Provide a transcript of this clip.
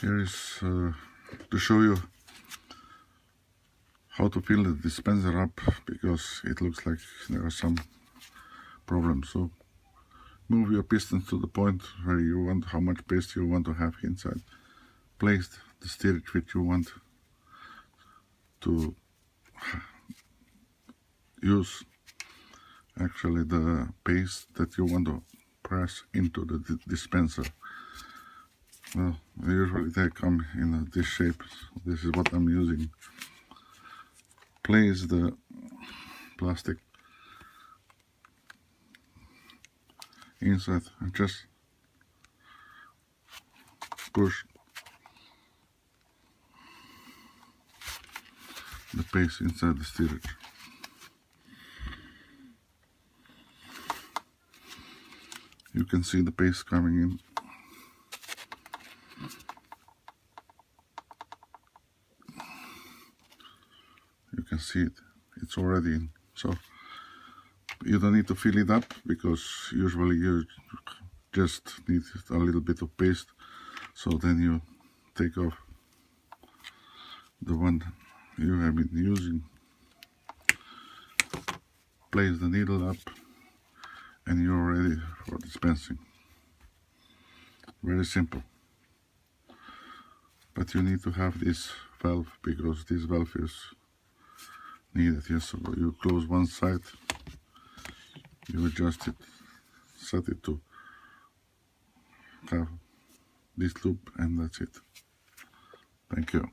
Here is to show you how to fill the dispenser up, because it looks like there are some problems. So move your piston to the point where you want, how much paste you want to have inside. Place the stirage which you want to use, actually the paste that you want to press into the dispenser. Well, usually they come in this shape. This is what I'm using. Place the plastic inside and just push the paste inside the stirage. You can see the paste coming in. You can see it, it's already in. So you don't need to fill it up, because usually you just need a little bit of paste. So then you take off the one you have been using, place the needle up, and you're ready for dispensing. Very simple. But you need to have this valve, because this valve is needed. Yes, so you close one side, you adjust it, set it to have this loop, and that's it. Thank you.